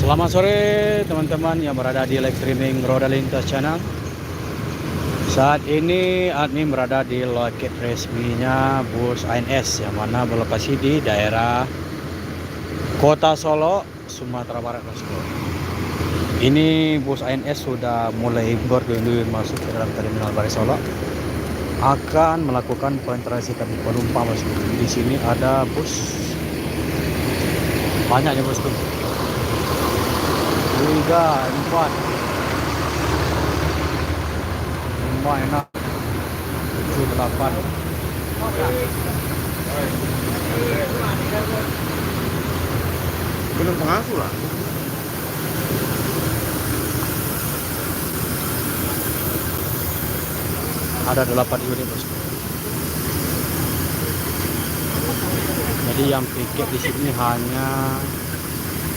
Selamat sore teman-teman yang berada di live streaming Roda Lintas Channel. Saat ini admin berada di loket resminya bus ANS yang mana berlokasi di daerah Kota Solo, Sumatera Barat. Ini bus ANS sudah mulai berduyun-duyun masuk ke dalam terminal Barai Solo, akan melakukan pentransiten penumpang. Di sini ada bus, banyaknya bosku. 3, 4, 5, 6, 7, 8. Belum pengasuh lah. Ada 8 unit bosku. Jadi yang piket di sini hanya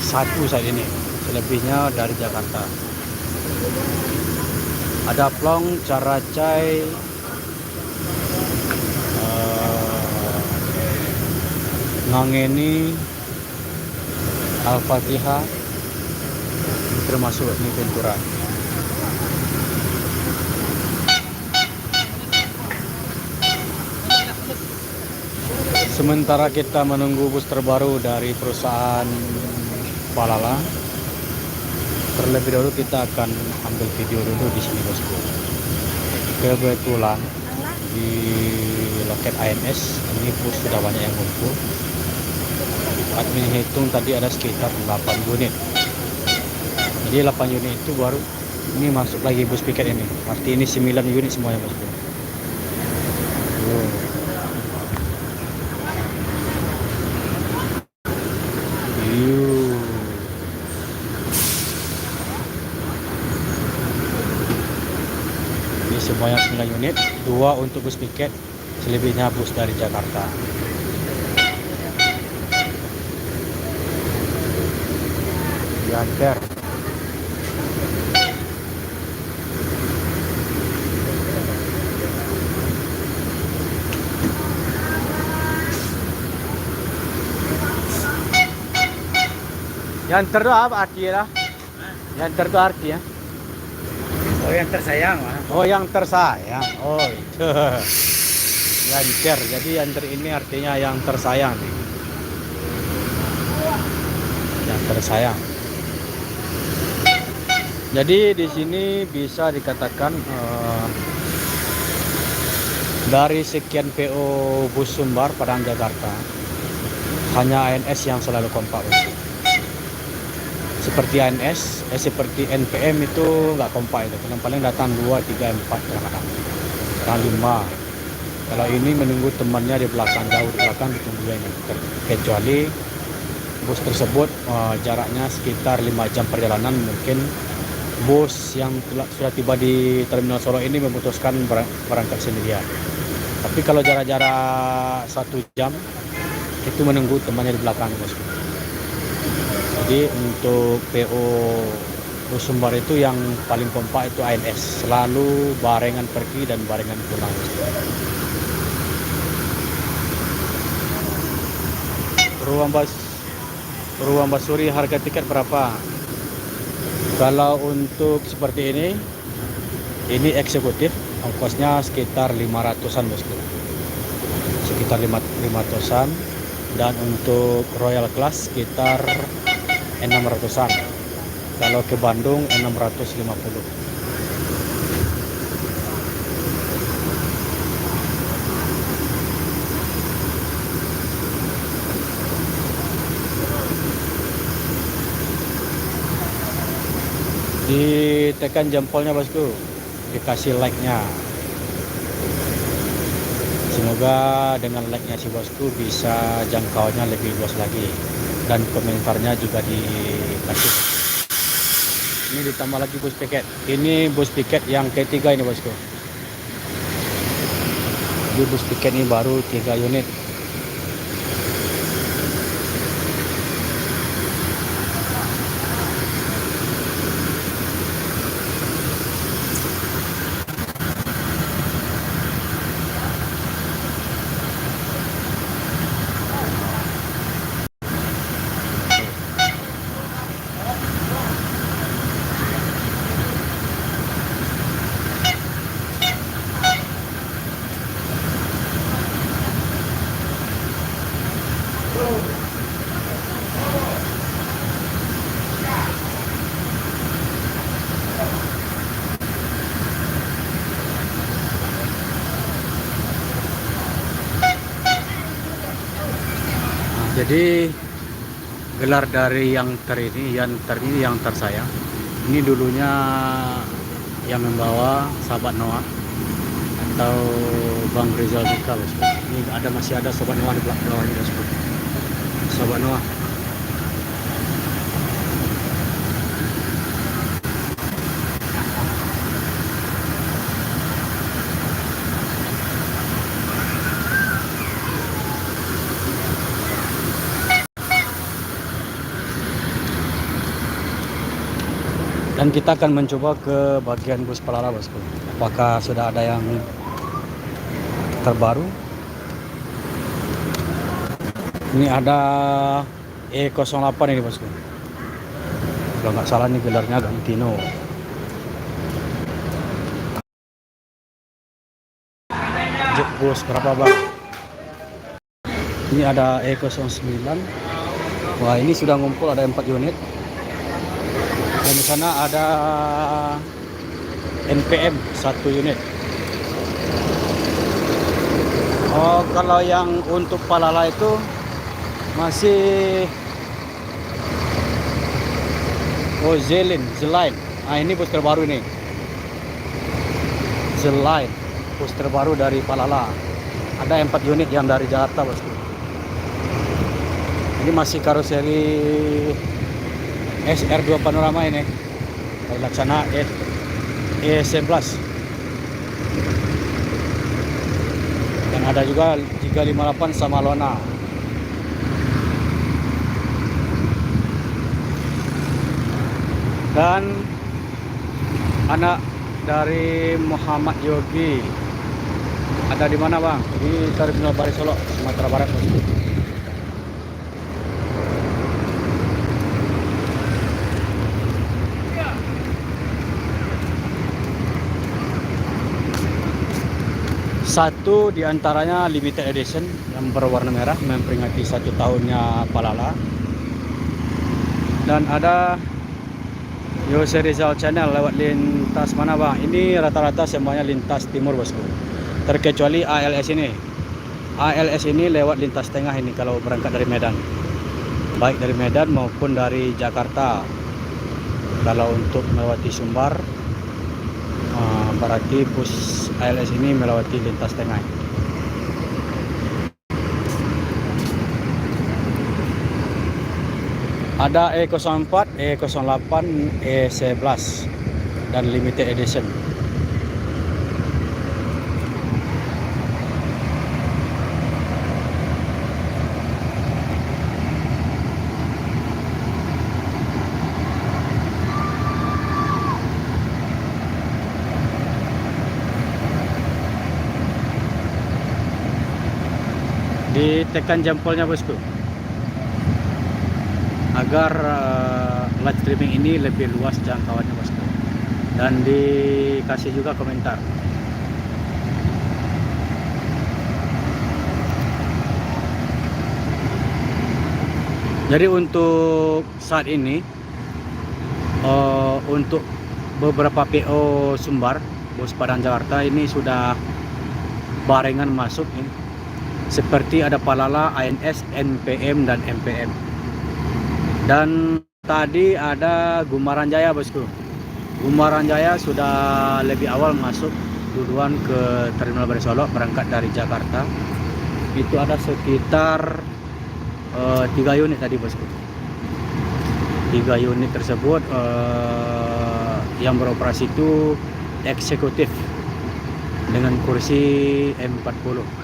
satu saat ini, selebihnya dari Jakarta. Ada Plong, Caracay, Ngangeni, Al-Fatihah, termasuk ini Ventura. Sementara kita menunggu bus terbaru dari perusahaan Palala, terlebih dahulu kita akan ambil video dulu di sini bosku. Kebetulan di loket ANS ini bus sudah banyak yang ngumpul. Admin hitung tadi ada sekitar 8 unit. Jadi 8 unit itu baru ini masuk lagi bus piket ini. Arti ini 9 unit semuanya bosku. Ini sebanyak 9 unit, 2 untuk bus piket, selebihnya bus dari Jakarta. Yanter. Yanter itu apa artinya? Yanter itu artinya? Oh, yang tersayang lah. Oh, yang tersayang. Oh, itu. Yanter. Jadi yanter ini artinya yang tersayang. Yang tersayang. Jadi di sini bisa dikatakan dari sekian PO bus Sumbar Padang Jakarta, hanya ANS yang selalu kompak. Seperti ANS, seperti NPM itu nggak kompak itu. Yang paling datang 2, 3, 4 kadang 5. Kalau ini menunggu temannya di belakang, jauh di belakang ditunggu ini. Kecuali bus tersebut jaraknya sekitar 5 jam perjalanan, mungkin bus yang sudah tiba di Terminal Solo ini memutuskan berangkat sendirian. Tapi kalau jarak-jarak 1 jam itu menunggu temannya di belakang bosku. Jadi untuk PO bus Sumbar itu yang paling kompak itu ANS, selalu barengan pergi dan barengan pulang. Ruang Basuri harga tiket berapa? Kalau untuk seperti ini eksekutif, ongkosnya sekitar 500-an bosku. Sekitar 500-an. Dan untuk Royal Class sekitar 600-an. Kalau ke Bandung 650. Ditekan jempolnya bosku, dikasih like-nya. Semoga dengan like-nya si bosku bisa jangkauannya lebih luas lagi, dan komentarnya juga dikasih. Ini ditambah lagi bus piket. Ini bus piket yang ketiga ini bosku. Jadi bus piket ini baru 3 unit. Jadi gelar dari yang yang tersayang ini dulunya yang membawa sahabat Noah atau Bang Rizal Zika, bosku. Ini masih ada sahabat Noah di belakangnya, bosku. Sahabat Noah. Dan kita akan mencoba ke bagian bus Palala, bosku. Apakah sudah ada yang terbaru? Ini ada E08 ini, bosku. Kalau nggak salah ini gelarnya Gantino. Jet bus berapa, bang? Ini ada E09. Wah, ini sudah ngumpul, ada 4 unit. Dan di sana ada NPM 1 unit. Oh, kalau yang untuk Palala itu masih Zeline. Nah, ini bus terbaru ini. Zeline, bus terbaru dari Palala. Ada 4 unit yang dari Jakarta, bosku. Ini masih karoseri SR2 Panorama ini. Dari Laksana E11. Dan ada juga 358 sama Lona. Dan anak dari Muhammad Yogi ada di mana, bang? Di Terminal Bari Solo, Sumatera Barat, bosku. Satu diantaranya limited edition yang berwarna merah memperingati 1 tahunnya Palala. Dan ada Yose Rizal Channel lewat lintas mana, bang? Ini rata-rata semuanya lintas timur, bosku. Terkecuali ALS ini. ALS ini lewat lintas tengah ini kalau berangkat dari Medan. Baik dari Medan maupun dari Jakarta. Kalau untuk melewati Sumbar, berarti bus ALS ini melewati lintas tengah. Ada E04, E08, E11 dan limited edition. Ditekan jempolnya, bosku, agar live streaming ini lebih luas jangkauannya, bosku. Dan dikasih juga komentar. Jadi untuk saat ini untuk beberapa PO Sumbar, bus Padang Jakarta ini sudah barengan masuk ini. Seperti ada Palala, ANS, NPM dan MPM. Dan tadi ada Gumaran Jaya, bosku. Gumaran Jaya sudah lebih awal masuk duluan ke Terminal Bari Solo berangkat dari Jakarta. Itu ada sekitar 3 unit tadi, bosku. 3 unit tersebut yang beroperasi itu eksekutif dengan kursi M40.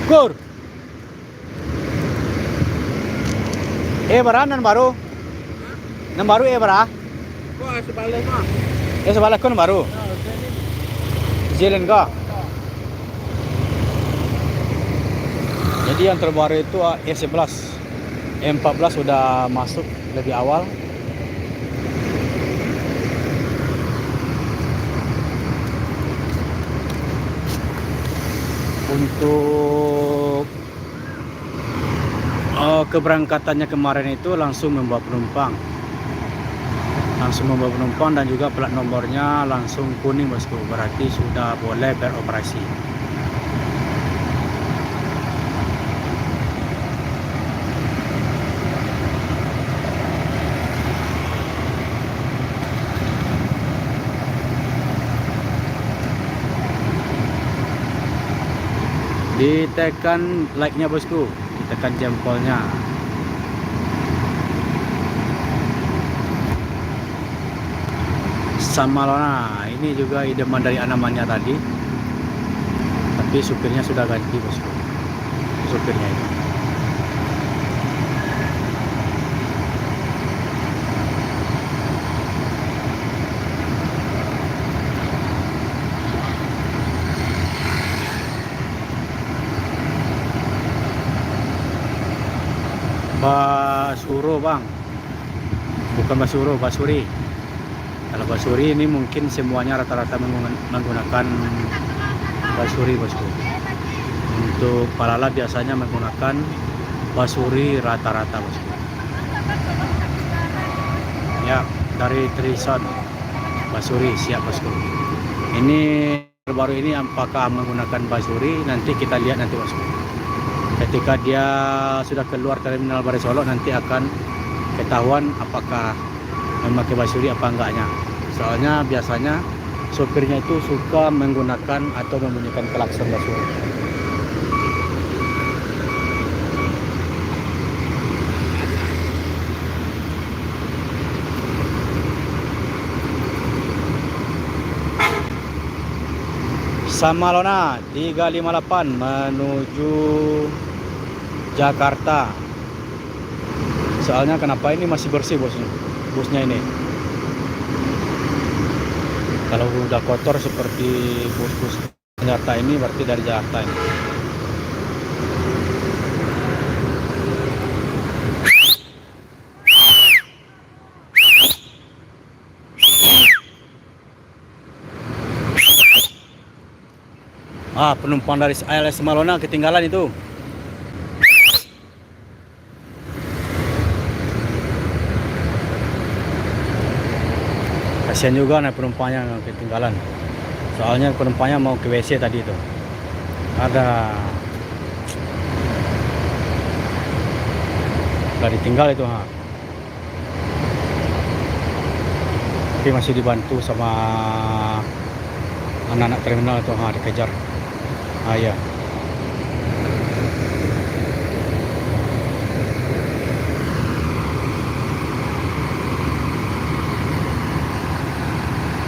Kur. Berapa nan baru? Nan baru berapa? Kok sebalik mah? Sebalik kan baru. Jelen ka. Jadi yang terbaru itu E11, E14 sudah masuk lebih awal. Untuk keberangkatannya kemarin itu langsung membawa penumpang, dan juga plat nomornya langsung kuning bosku, berarti sudah boleh beroperasi. Ditekan like-nya bosku, ditekan jempolnya. Samalona ini juga idaman dari Anamannya tadi, tapi supirnya sudah ganti bosku, supirnya itu. Basuro bang, bukan Basuro, Basuri. Kalau Basuri ini mungkin semuanya rata-rata menggunakan Basuri bosku. Untuk Palala biasanya menggunakan Basuri rata-rata bosku. Ya, dari Trison Basuri siap bosku. Ini terbaru ini apakah menggunakan Basuri, nanti kita lihat nanti bosku. Ketika dia sudah keluar terminal Barai Solo, nanti akan ketahuan apakah memakai Basuri apa enggaknya. Soalnya biasanya sopirnya itu suka menggunakan atau membunyikan klakson Basuri. Samalona 358 menuju Jakarta. Soalnya kenapa ini masih bersih busnya ini. Kalau udah kotor seperti bus-bus Jakarta ini berarti dari Jakarta ini. Penumpang dari ALS Samalona ketinggalan itu. Kasihan juga nih penumpangnya yang ketinggalan. Soalnya penumpangnya mau ke WC tadi itu. Ada udah ditinggal itu Tapi masih dibantu sama anak-anak terminal itu dikejar. Ya.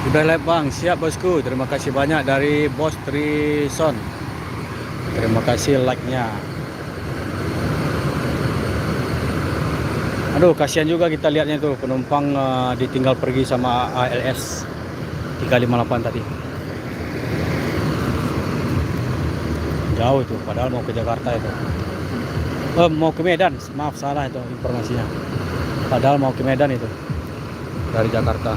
Udah live bang, siap bosku. Terima kasih banyak dari Bos Trison. Terima kasih like-nya. Aduh, kasihan juga kita lihatnya tuh penumpang ditinggal pergi sama ALS 358 tadi. Jauh itu, padahal mau ke Jakarta itu. Mau ke Medan, maaf salah itu informasinya. Padahal mau ke Medan itu dari Jakarta.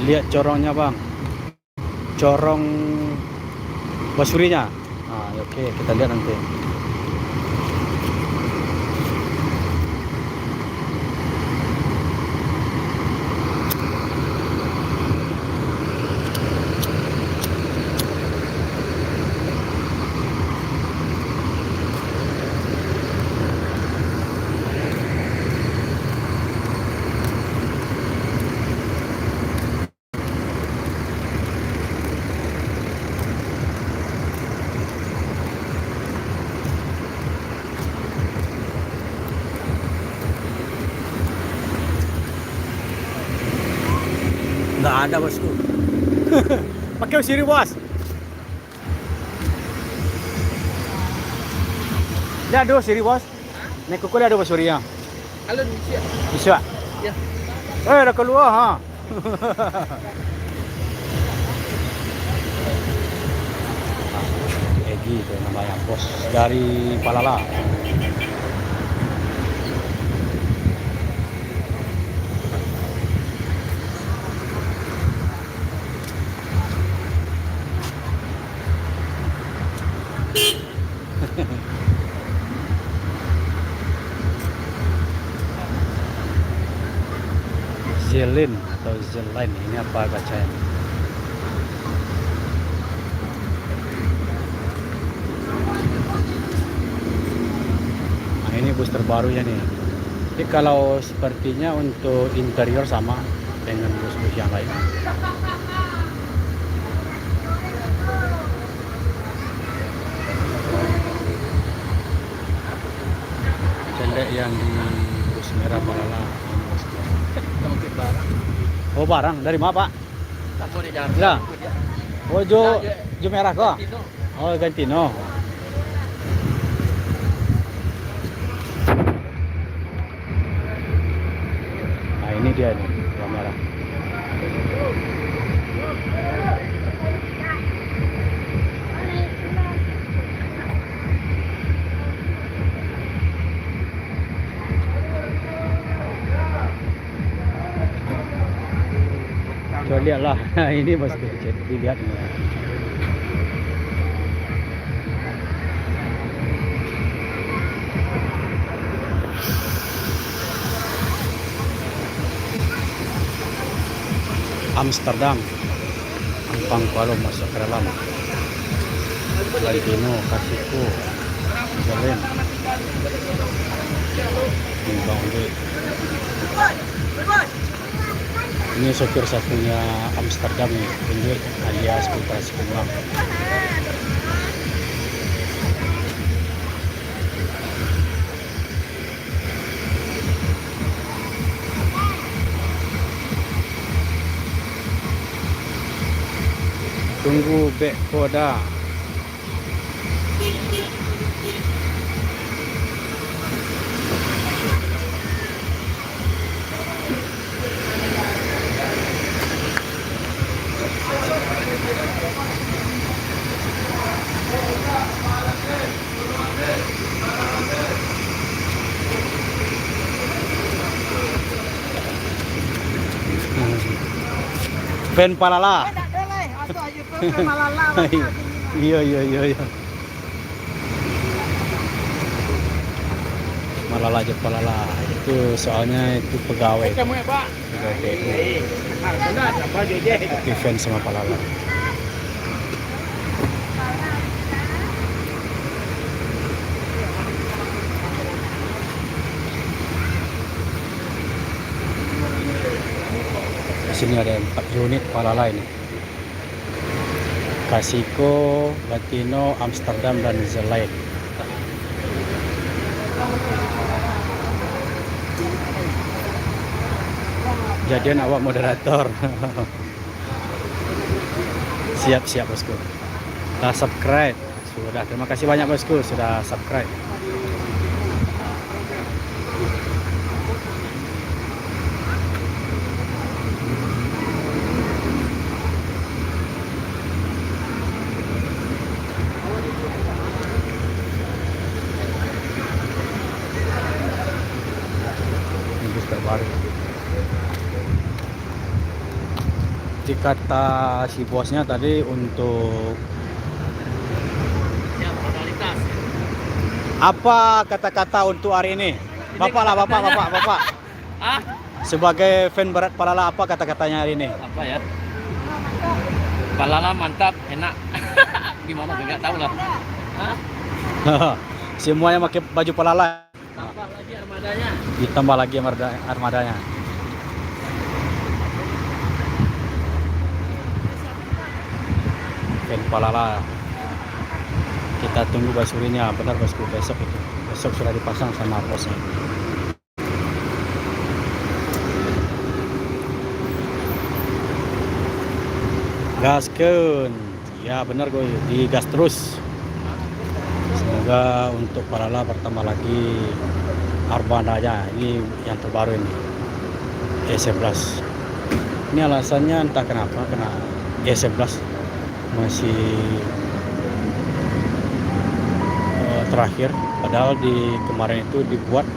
Lihat corongnya bang, corong Basurinya. Oke, kita lihat nanti. Nggak ada bosku. Pakai siri bos. Dia ada siri bos. Nek kuku ada bos surinya. Halo, Bisa. Ya. Udah keluar lagi itu namanya bos dari Palala. Zelin atau Zeline ini apa bacanya? Nah ini bus terbarunya nih. Jadi kalau sepertinya untuk interior sama dengan bus-bus yang lain. Pendek yang di bus merah Palala. Oh barang dari mana Pak? Ya. Oh jo merah kok. Oh Gantino. Nah ini dia nih yang merah. Coba lihatlah. Ini bosku, dilihat ini. Amsterdam, Ampang Kuala masuk ke dalam. Gantino, Kasiko, Jalen, Timbang B. Ini sopir satunya Amsterdam nih, pinggir alias Putra Sikumbang. Tunggu bek koda. Fan Palala. Iya. Malala aja Palala. Itu soalnya itu pegawai. Itu fans sama Palala. Di sini ada 4 unit Palala ini. Kasiko, Gantino, Amsterdam dan Zeline. Jadian awak moderator. Siap bosku. Sudah subscribe. Sudah, terima kasih banyak bosku sudah subscribe. Terbaru. Jadi kata si bosnya tadi untuk apa kata-kata untuk hari ini? Bapak lah, bapak. Ah, Sebagai fan berat Palala apa kata-katanya hari ini? apa ya? Palala mantap, enak. Gimana gue nggak tahu lah. Hah? Semuanya pakai baju Palala. Tambah lagi armadanya. Ditambah lagi armadanya. Fan Palala. Kita tunggu basurinya, benar bosku, besok itu. Besok sudah dipasang sama bosnya. Gaskeun. Ya benar gue, digas terus. Semoga untuk Palala bertambah lagi armadanya. Ini yang terbaru ini. E11. Ini alasannya entah kenapa kena E11 masih terakhir, padahal di kemarin itu dibuat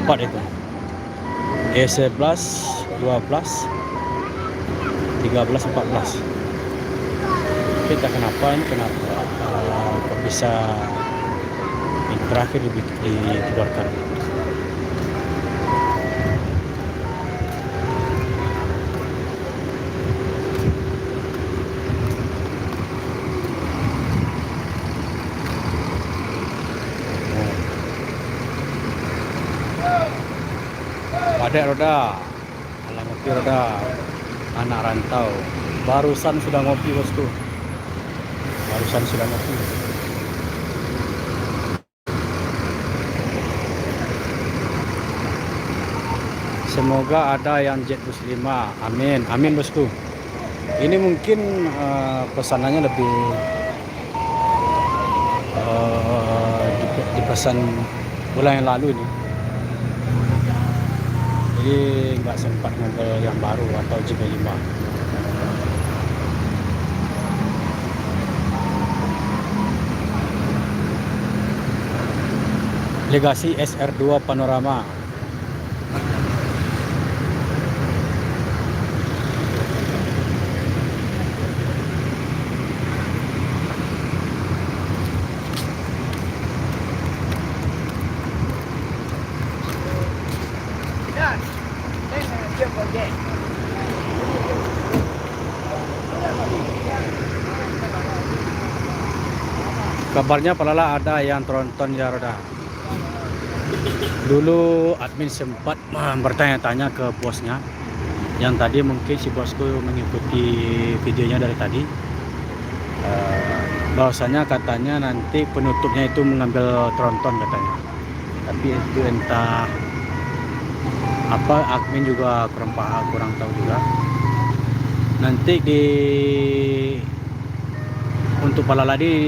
4 itu, E11, 12, 13, 14. Kita kenapa kok bisa yang terakhir dikeluarkan. Adek roda, ala ngopi roda, anak rantau. Barusan sudah ngopi bosku. Barusan sudah ngopi. Semoga ada yang jet bus 5. Amin, amin bosku. Ini mungkin pesanannya lebih dipesan bulan yang lalu ini. Jadi nggak sempat ngambil yang baru atau JB5. Legasi SR2 Panorama. Kabarnya Palala ada yang tronton ya roda. Dulu admin sempat bertanya-tanya ke bosnya, yang tadi mungkin si bosku mengikuti videonya dari tadi, bahwasanya katanya nanti penutupnya itu mengambil tronton katanya. Tapi itu entah apa, admin juga kurang tahu juga. Nanti untuk Palaladi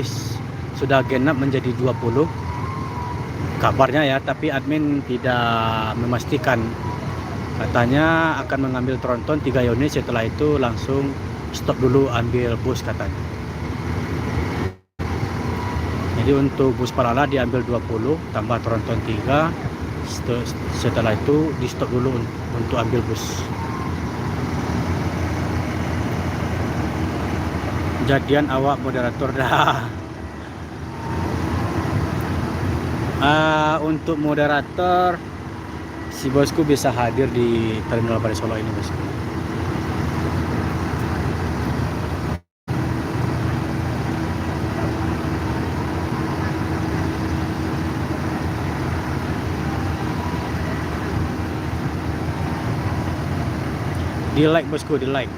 sudah genap menjadi 20 kabarnya ya, tapi admin tidak memastikan. Katanya akan mengambil tronton 3 unit, setelah itu langsung stop dulu ambil bus katanya. Jadi untuk bus Palala diambil 20 tambah tronton 3, setelah itu di stop dulu untuk ambil bus. Jadian awak moderator dah. Untuk moderator, si bosku bisa hadir di Terminal Bari Solo ini bosku. Di like bosku, di like,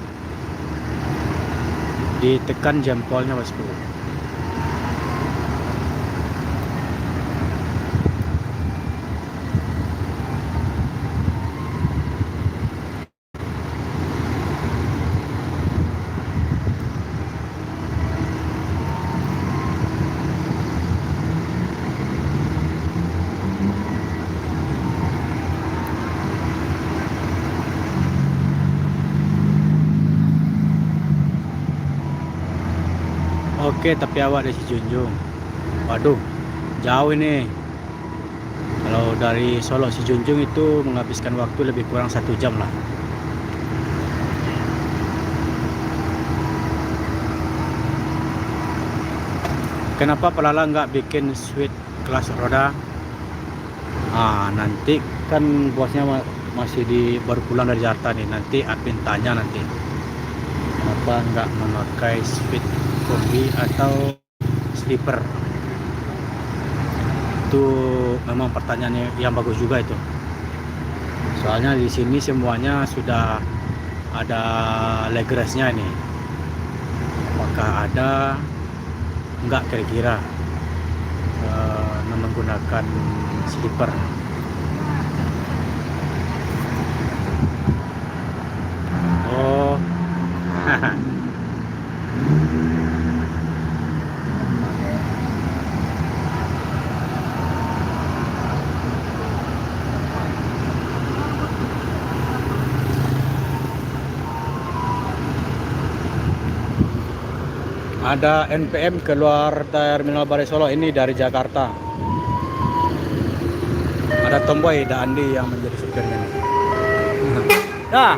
ditekan jempolnya bosku. Oke, tapi awak dari Sijunjung. Waduh, jauh ini. Kalau dari Solo Sijunjung itu menghabiskan waktu lebih kurang 1 jam lah. Kenapa Palala nggak bikin suite kelas roda? Nanti kan bosnya masih baru pulang dari Jakarta nih. Nanti admin tanya nanti, kenapa nggak memakai suite kombi atau sleeper. Itu memang pertanyaan yang bagus juga itu. Soalnya di sini semuanya sudah ada legrasnya ini. Apakah ada enggak kira-kira menggunakan sleeper? Oh. Ada NPM keluar Terminal Barai Solo, ini dari Jakarta. Ada Tomboy dan Andi yang menjadi supirnya. Ya.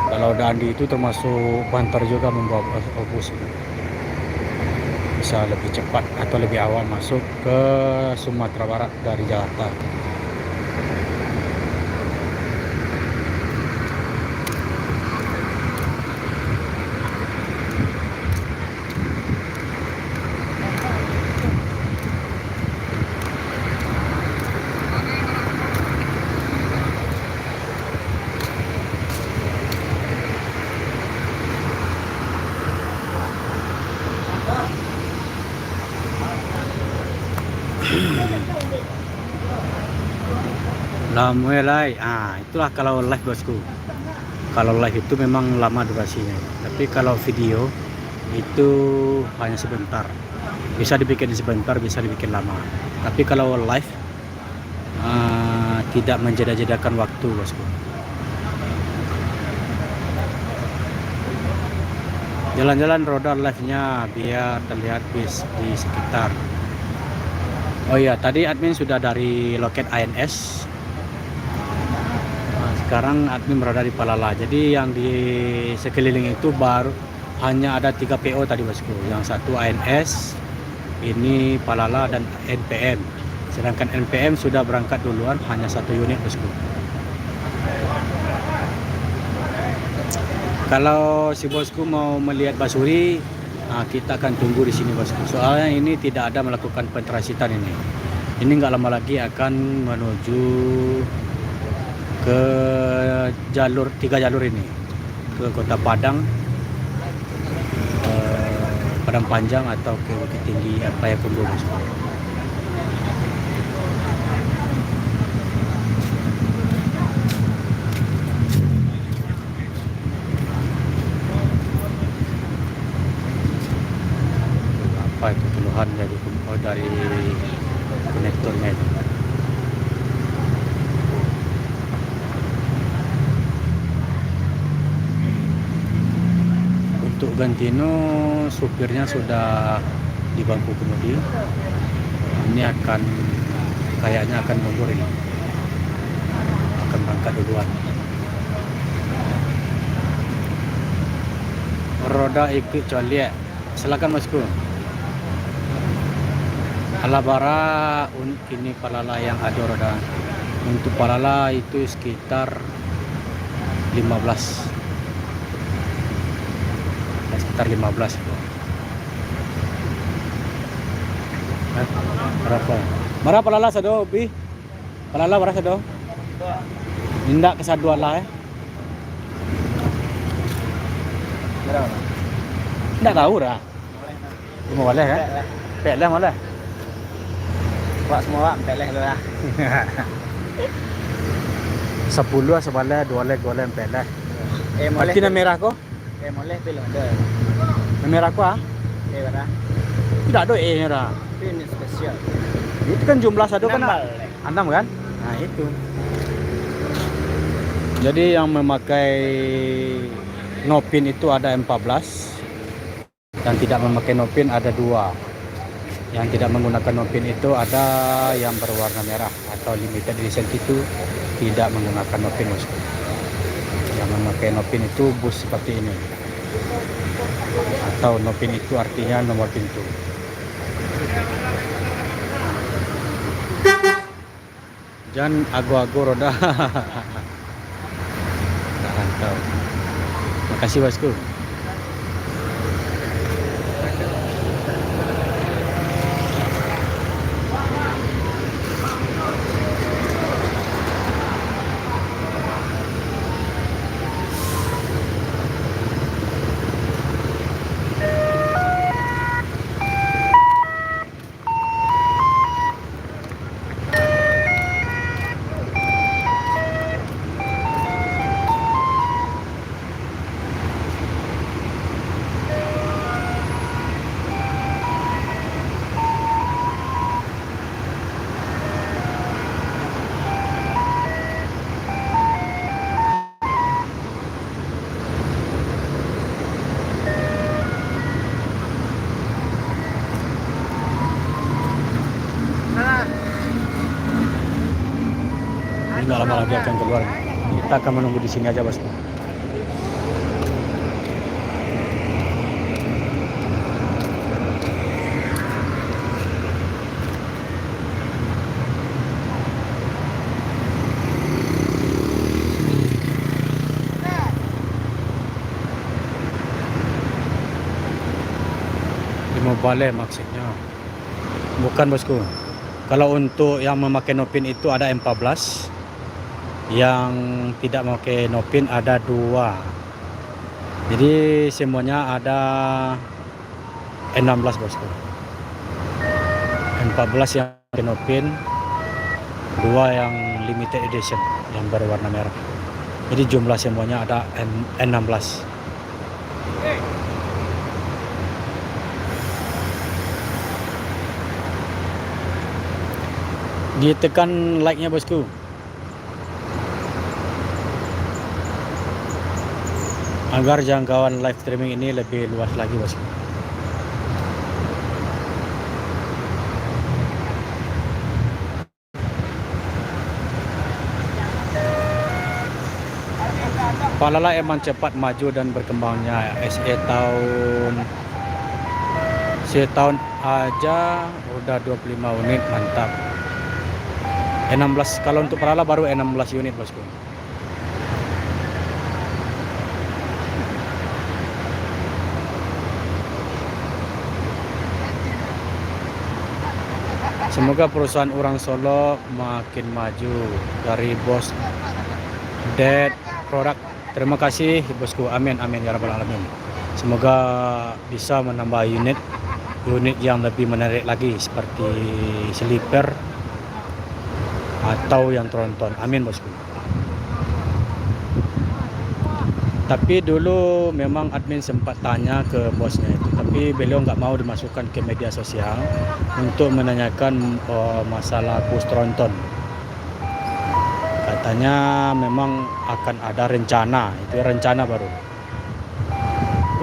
Kalau Dandi itu termasuk banter juga membawa bus. Bisa lebih cepat atau lebih awal masuk ke Sumatera Barat dari Jakarta. Lah mulai, itulah kalau live bosku. Kalau live itu memang lama durasinya, tapi kalau video itu hanya sebentar. Bisa dibikin sebentar, bisa dibikin lama. Tapi kalau live tidak menjeda-jedakan waktu bosku. Jalan-jalan roda live-nya biar terlihat bis di sekitar. Oh iya, tadi admin sudah dari loket ANS. Sekarang admin berada di Palala. Jadi yang di sekeliling itu baru hanya ada 3 PO tadi bosku. Yang satu ANS, ini Palala dan NPM. Sedangkan NPM sudah berangkat duluan, hanya 1 unit bosku. Kalau si bosku mau melihat Basuri, kita akan tunggu di sini bosku. Soalnya ini tidak ada melakukan pentransiten ini. Ini nggak lama lagi akan menuju ke jalur 3 jalur ini, ke Kota Padang, Padang Panjang atau ke Bukit Tinggi Payakumbuh. Apa itu keluhan dari konektornya itu? Untuk Gantino, supirnya sudah di bangku kemudi. Ini kayaknya akan mundur ini. Akan berangkat duluan. Roda ikut coliak. Silakan bosku. Alabara ini Palala yang ada roda. Untuk Palala itu sekitar 15. Sekitar 15. Berapa? Marah Palala sado, Bi? Palala berapa sado? Indak kesaduan lah Berapa? Indak tahu dah. Cuma boleh kan? Peleh boleh. Buat semua peleh dulu lah. 10 sebalai 2 leg peleh. Artinya merah kok? Boleh pilih ada. Merah kok Merah. Tidak ada merah. Ini spesial. Itu kan jumlah satu kan 6 kan? Nah itu. Jadi yang memakai Nopin itu ada 14 dan tidak memakai Nopin ada 2. Yang tidak menggunakan Nopin itu ada yang berwarna merah atau limited edition itu tidak menggunakan Nopin bosku. Yang memakai Nopin itu bus seperti ini. Atau Nopin itu artinya nomor pintu. Jangan ago-ago roda. Mantap. Makasih bosku. Tidak lama lagi akan keluar. Kita akan menunggu di sini aja bosku. Di Mobile maksudnya. Bukan bosku. Kalau untuk yang memakai Nopin itu ada 14. Yang tidak memakai Nopin ada 2. Jadi semuanya ada 16 bosku. 14 yang pakai Nopin, 2 yang limited edition yang berwarna merah. Jadi jumlah semuanya ada 16. Ditekan like-nya bosku. Agar jangkauan live streaming ini lebih luas lagi bosku. Palala emang cepat maju dan berkembangnya. Setahun aja udah 25 unit, mantap. 16 kalau untuk Palala baru 16 unit bosku. Semoga perusahaan orang Solo makin maju dari bos Dead Product. Terima kasih bosku. Amin amin ya rabbal alamin. Semoga bisa menambah unit yang lebih menarik lagi seperti sleeper atau yang tronton. Amin bosku. Tapi dulu memang admin sempat tanya ke bosnya itu, tapi beliau nggak mau dimasukkan ke media sosial untuk menanyakan masalah bus tronton. Katanya memang akan ada rencana, itu rencana baru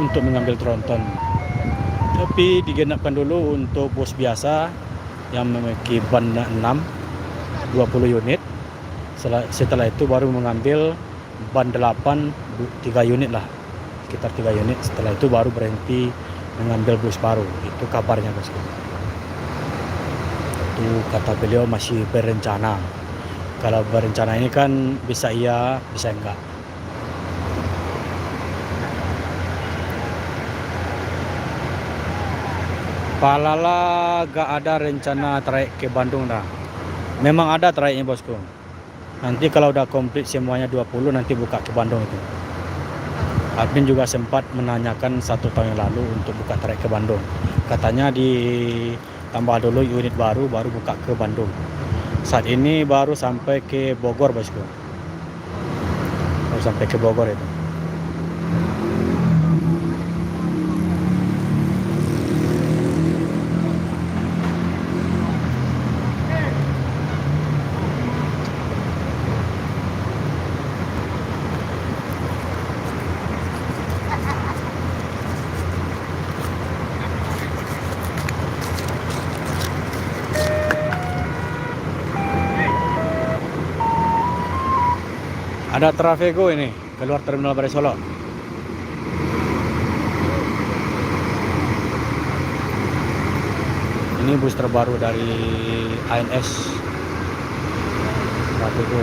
untuk mengambil tronton. Tapi digenapkan dulu untuk bus biasa yang memiliki ban 6, 20 unit. Setelah itu baru mengambil ban 8, 3 unit lah, sekitar 3 unit. Setelah itu baru berhenti mengambil bus baru. Itu kabarnya bosku. Itu kata beliau masih berencana. Kalau berencana ini kan bisa iya, bisa enggak. Palala gak ada rencana trayek ke Bandung dah. Memang ada trayeknya bosku. Nanti kalau udah komplit semuanya 20 nanti buka ke Bandung itu. Admin juga sempat menanyakan 1 tahun yang lalu untuk buka trayek ke Bandung. Katanya ditambah dulu unit baru buka ke Bandung. Saat ini baru sampai ke Bogor bosku. Baru sampai ke Bogor itu. Ada Trafego ini keluar terminal Balai Solo. Ini bus terbaru dari ANS Trafego.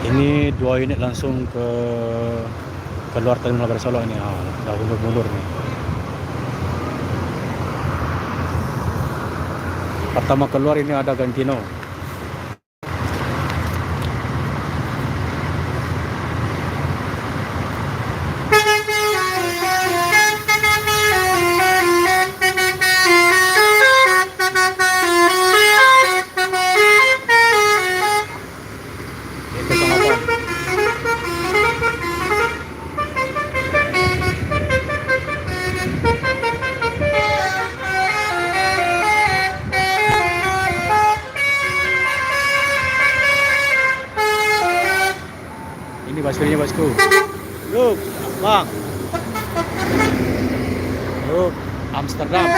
Ini 2 unit langsung keluar terminal Balai Solo ini. Udah mundur nih. Pertama keluar ini ada Gantino. Ini basurinya bosku. Yuk, bang. Yuk, Amsterdam.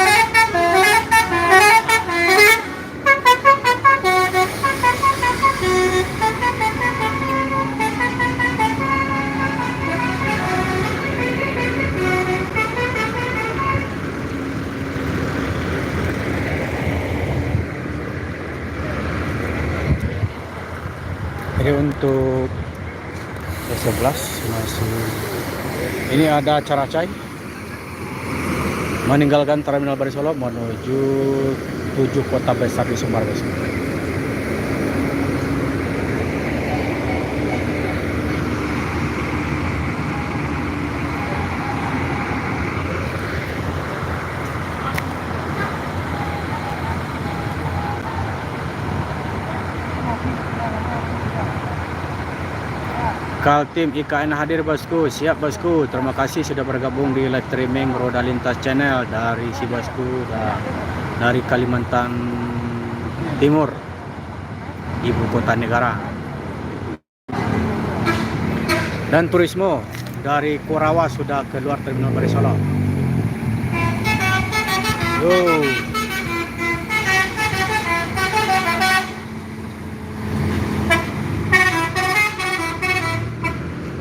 Jadi untuk ke-11 masih ini ada Caracay meninggalkan Terminal Bari Solo menuju 7 kota besar di Sumbar, guys. Kaltim IKN hadir bosku, siap bosku. Terima kasih sudah bergabung di live streaming Roda Lintas Channel dari si bosku dari Kalimantan Timur, ibu kota negara. Dan turismo dari Korawa sudah keluar Terminal Bari Solo. Yo.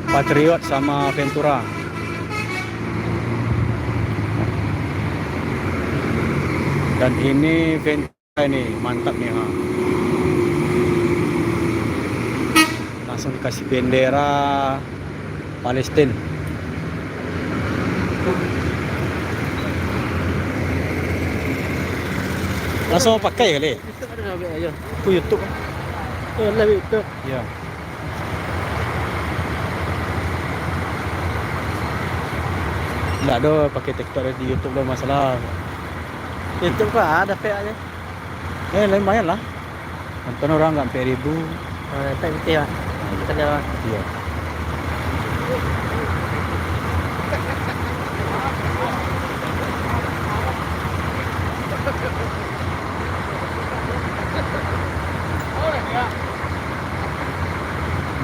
Patriot sama Ventura. Dan ini Ventura ini mantap nih, ha. Langsung dikasih bendera Palestina. Langsung pakai kali. YouTube ada sampai aja. Itu YouTube. Live YouTube. Ya. Enggak do pakai TikTok di YouTube lo masalah. YouTube kah ada pe aja. Lumayan lah. Nonton orang nggak sampai 1000. Tak betul lah. Kita dah. Iya.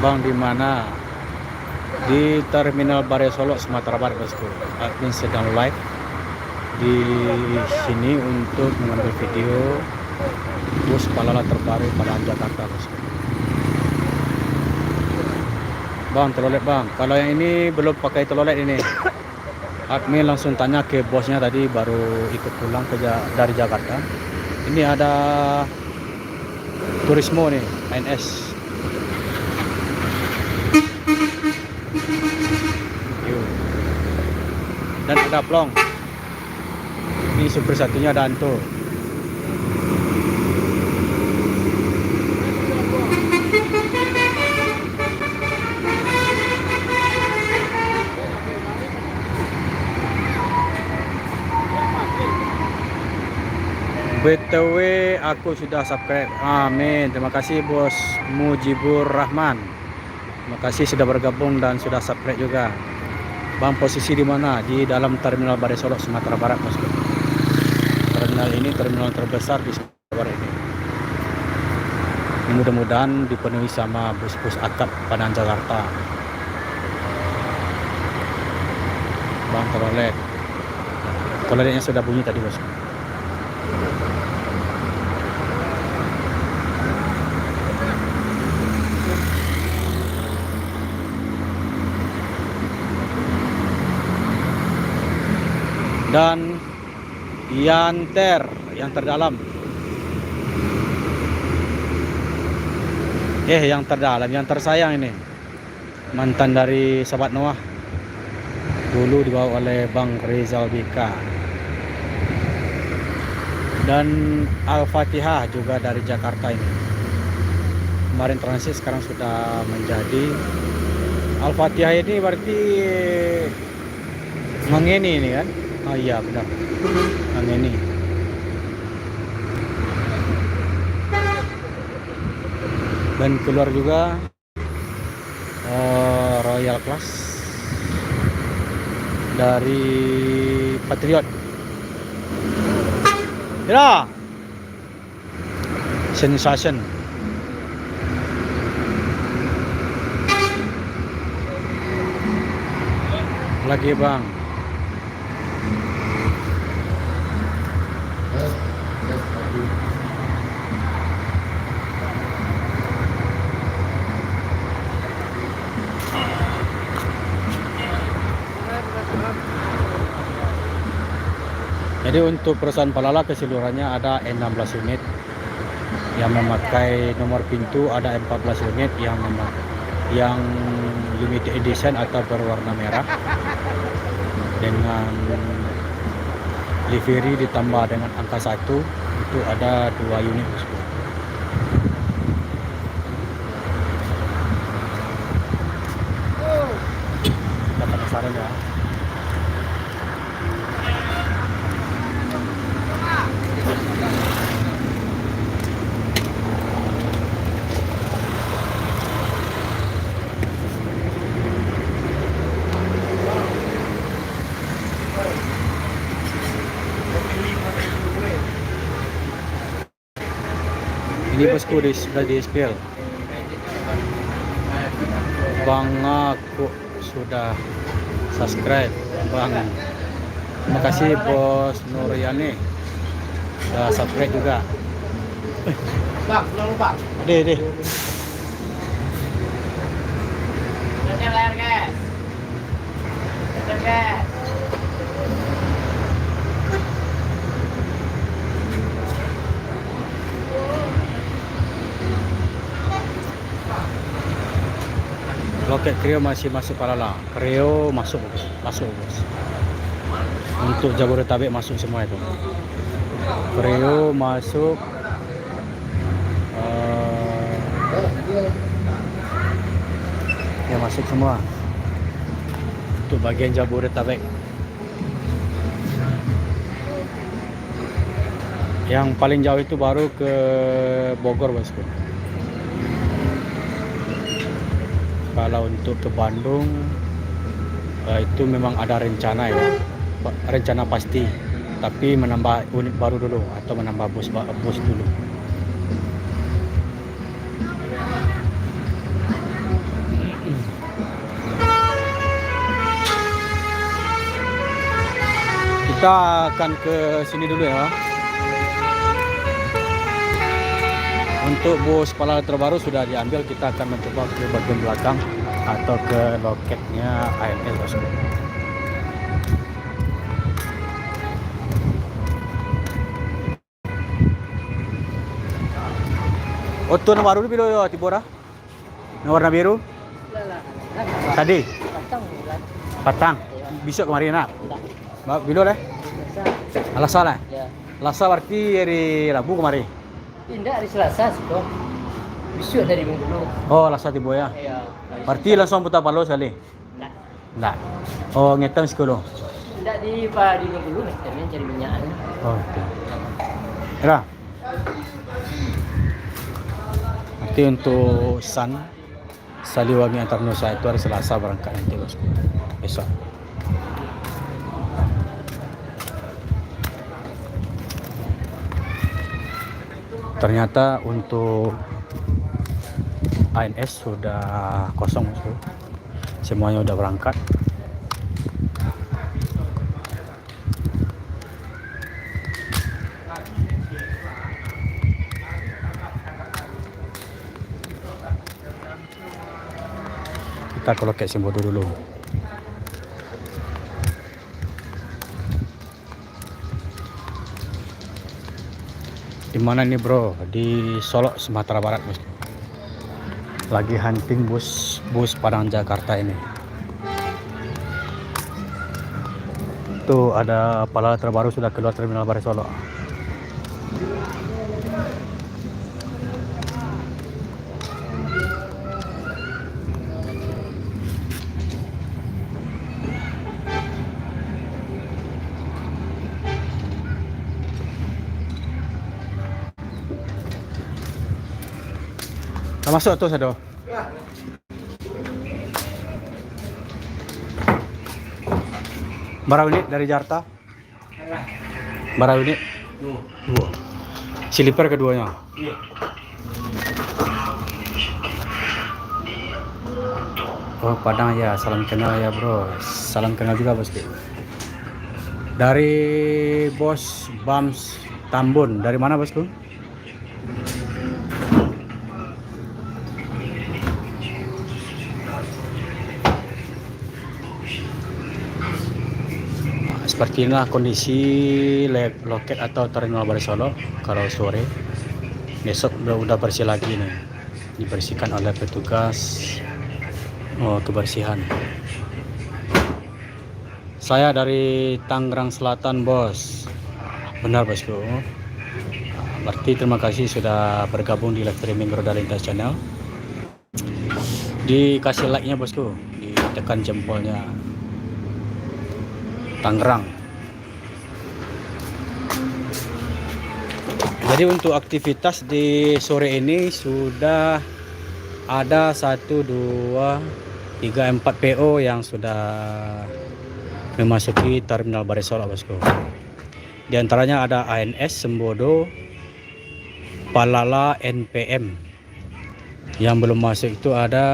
Bang di mana? Di Terminal Bari Solo, Sumatera Barat, bosku. Admin sedang live di sini untuk mengambil video bus Palala terbaru pada Jakarta, bosku. Bang, telolet bang. Kalau yang ini belum pakai telolet ini, admin langsung tanya ke bosnya tadi baru ikut pulang dari Jakarta. Ini ada turismo nih, ANS. Dan ada plong. Ini super satunya ada Anto. BTW aku sudah subscribe. Amin. Terima kasih Bos Mujibur Rahman. Terima kasih sudah bergabung dan sudah subscribe juga. Bang, posisi di mana? Di dalam Terminal Bari Solo, Sumatera Barat, bosku. Terminal ini terminal terbesar di Sumatera Barat ini. Mudah-mudahan dipenuhi sama bus-bus akap Padang Jakarta. Bang, telolet. Teloletnya sudah bunyi tadi, bosku. Dan Yanter yang terdalam. Yang terdalam, yang tersayang ini. Mantan dari sahabat Noah. Dulu dibawa oleh Bang Rizal Bika. Dan Al-Fatihah juga dari Jakarta ini. Kemarin transit, sekarang sudah menjadi Al-Fatihah ini berarti Mangeni ini kan? Oh iya benar, Mangeni. Dan keluar juga Royal Class dari Patriot. Ya, Sensation. lagi bang. Jadi untuk perusahaan Palala keseluruhannya ada 16 unit yang memakai nomor pintu, ada 14 unit yang limited edition atau berwarna merah dengan livery ditambah dengan angka 1, itu ada 2 unit. Kita penasaran ya. Ini bosku sudah di spill. Bang aku sudah subscribe bang. Terima kasih bos Nuryani sudah subscribe juga. Bang, belum bang. Deh. Nanti layar guys. Guys. Loket Kreo masih masuk Palala. Kreo masuk bos. Untuk Jabodetabek masuk semua itu. Kreo masuk. Ya masuk semua. Untuk bagian Jabodetabek. Yang paling jauh itu baru ke Bogor bosku. Kalau untuk ke Bandung itu memang ada rencana ya, rencana pasti, tapi menambah unit baru dulu atau menambah bus dulu. Kita akan ke sini dulu ya. Untuk bus Palala terbaru sudah diambil, kita akan mencoba ke bagian belakang atau ke loketnya ANS bosku. Oto na baru bilo yo Tibora. Na warna biru. Tadi. Patang. Besok kemarin nak. Bilo deh. Alasa lah. Ya. Alasa berarti hari Rabu kemarin. Tidak hari Selasa sih kok. Besok dari minggu dulu. Oh, Alasa tibo ya. Iya. Berarti langsung putar palo sekali. Enggak. Oh, ngetem sekilo. Tidak di minggu dulu nih, cari minyaknya. Oh, oke. Ya. Nanti untuk Saliwangi antar Nusa itu hari Selasa berangkat nanti bosku. Besok. Ternyata untuk ANS sudah kosong bosku. Semuanya udah berangkat. Kita ke loket Simbodo dulu. Di mana nih bro? Di Solok, Sumatera Barat bos. Lagi hunting bus Padang Jakarta ini. Tuh ada Palala terbaru sudah keluar terminal Barat Solok. Masuk tuh Sado. Berapa unit dari Jakarta? Berapa unit? Dua. Slipper keduanya. Oh Padang ya, salam kenal ya bro. Salam kenal juga bosku. Dari bos Bams Tambun. Dari mana bosku? Seperti inilah kondisi loket atau terminal Baru Solo kalau sore. Besok udah bersih lagi nih, dibersihkan oleh petugas kebersihan. Saya dari Tangerang Selatan bos. Benar bosku. Berarti terima kasih sudah bergabung di live streaming Roda Lintas Channel. Dikasih like-nya bosku, ditekan jempolnya. Tangerang. Jadi untuk aktivitas di sore ini sudah ada 1, 2, 3, 4 PO yang sudah memasuki terminal Baru Solo bosku. Di antaranya ada ANS Sembodo, Palala, NPM. Yang belum masuk itu ada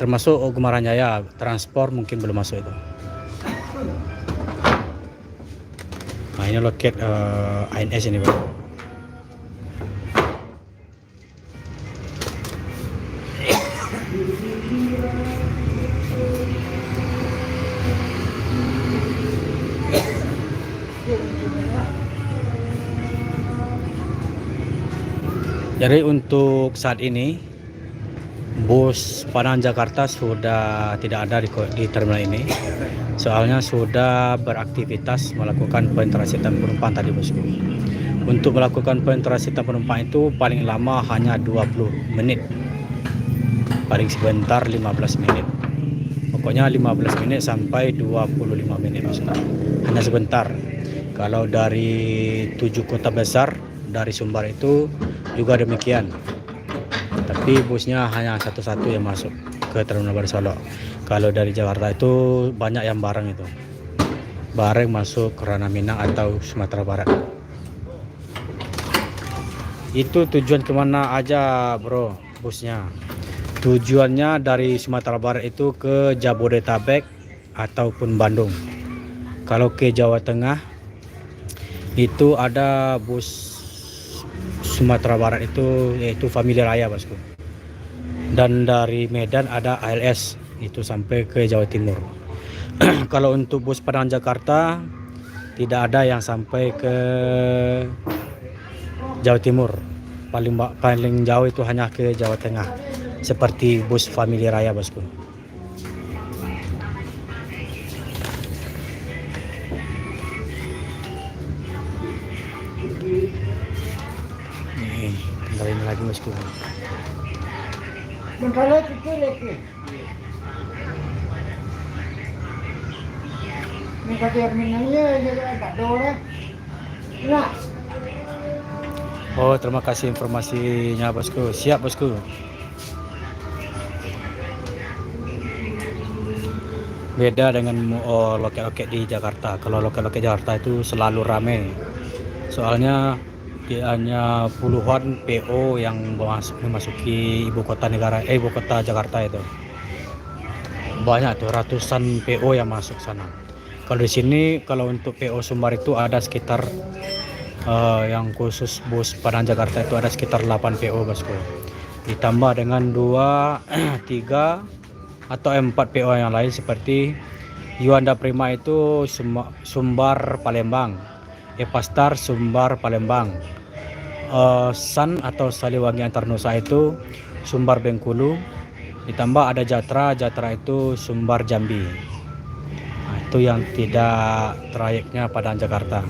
termasuk Gumaranyaya, transport mungkin belum masuk itu. Nah ini loket ANS ini bro. Jadi untuk saat ini bus Padang Jakarta sudah tidak ada di terminal ini. Soalnya sudah beraktivitas melakukan pentransiten penumpang tadi bosku. Untuk melakukan pentransiten penumpang itu paling lama hanya 20 menit. Paling sebentar 15 menit. Pokoknya 15 menit sampai 25 menit bosku. Hanya sebentar. Kalau dari 7 kota besar dari Sumbar itu juga demikian. Tapi busnya hanya satu-satu yang masuk ke terminal Baru Solo. Kalau dari Jakarta itu banyak yang bareng itu. Bareng masuk ke Ranah Minang atau Sumatera Barat. Itu tujuan kemana aja bro busnya. Tujuannya dari Sumatera Barat itu ke Jabodetabek ataupun Bandung. Kalau ke Jawa Tengah itu ada bus Sumatera Barat itu yaitu Family Raya bosku. Dan dari Medan ada ALS itu sampai ke Jawa Timur. Kalau untuk bus Padang Jakarta tidak ada yang sampai ke Jawa Timur. Paling jauh itu hanya ke Jawa Tengah. Seperti bus Family Raya bosku. Nih, bentar ini lagi bosku. Bentar lagi lagi. Ini terminalnya agak dole. Nah. Oh, terima kasih informasinya bosku. Siap bosku. Beda dengan loket-loket di Jakarta. Kalau loket-loket Jakarta itu selalu ramai. Soalnya dia hanya puluhan PO yang memasuki ibu kota Jakarta itu. Banyak tuh, ratusan PO yang masuk sana. Kalau di sini kalau untuk PO Sumbar itu ada sekitar yang khusus bus Padang Jakarta itu ada sekitar 8 PO bosku. Ditambah dengan 2, 3 atau 4 PO yang lain seperti Yuanda Prima itu Sumbar Palembang, Epastar Sumbar Palembang, San atau Saliwangi Antarnusa itu Sumbar Bengkulu, ditambah ada Jatra itu Sumbar Jambi. Nah, itu yang tidak trayeknya Padang Jakarta.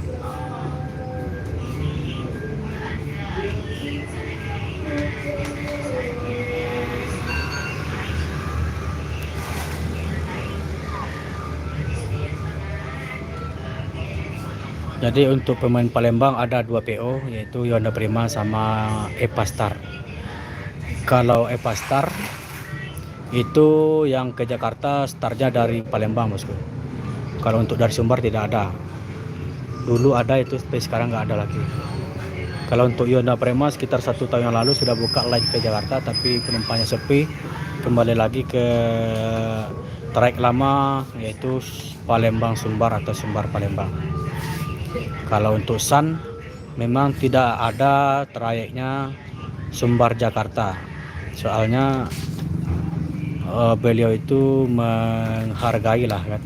Jadi untuk pemain Palembang ada 2 PO yaitu Yuanda Prima sama Epastar. Kalau Epastar itu yang ke Jakarta startnya dari Palembang bosku. Kalau untuk dari Sumbar tidak ada. Dulu ada itu tapi sekarang nggak ada lagi. Kalau untuk Yuanda Prima sekitar 1 tahun yang lalu sudah buka line ke Jakarta tapi penumpangnya sepi. kembali lagi ke trayek lama, yaitu Palembang Sumbar atau Sumbar Palembang. Kalau untuk Sun memang tidak ada trayeknya Sumbar Jakarta, soalnya beliau itu menghargai lah kan,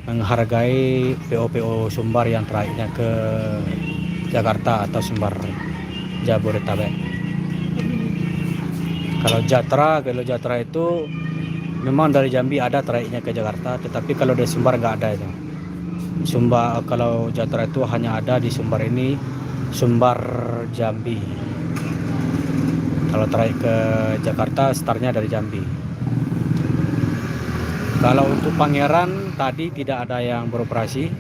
menghargai PO Sumbar yang trayeknya ke Jakarta atau Sumbar Jabodetabek. Kalau Jatra itu memang dari Jambi ada trayeknya ke Jakarta, tetapi kalau dari Sumbar nggak ada itu. Sumbar kalau Jatra itu hanya ada di Sumbar ini, Sumbar Jambi. Kalau trayek ke Jakarta startnya dari Jambi. Kalau untuk Pangeran tadi tidak ada yang beroperasi.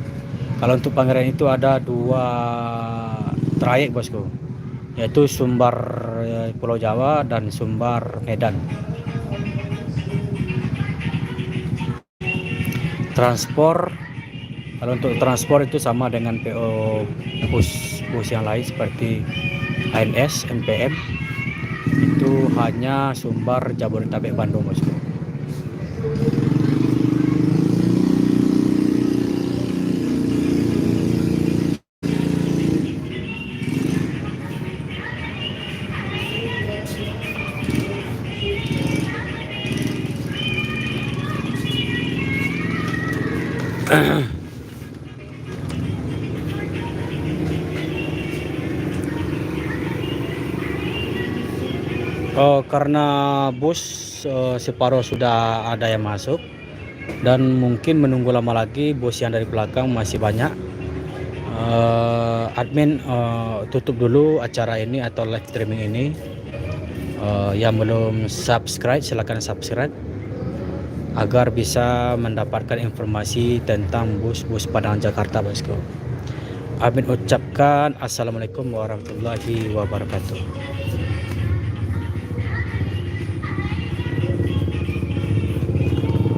Kalau untuk Pangeran itu ada 2 trayek bosku, yaitu Sumbar Pulau Jawa dan Sumbar Medan. Kalau untuk transport itu sama dengan PO bus yang lain seperti ANS, NPM, itu hanya Sumbar Jabodetabek Bandung bosku. Karena bus separuh sudah ada yang masuk dan mungkin menunggu lama lagi, bus yang dari belakang masih banyak. Admin tutup dulu acara ini atau live streaming ini. Yang belum subscribe silahkan subscribe agar bisa mendapatkan informasi tentang bus-bus Padang Jakarta bosku. Admin ucapkan assalamualaikum warahmatullahi wabarakatuh.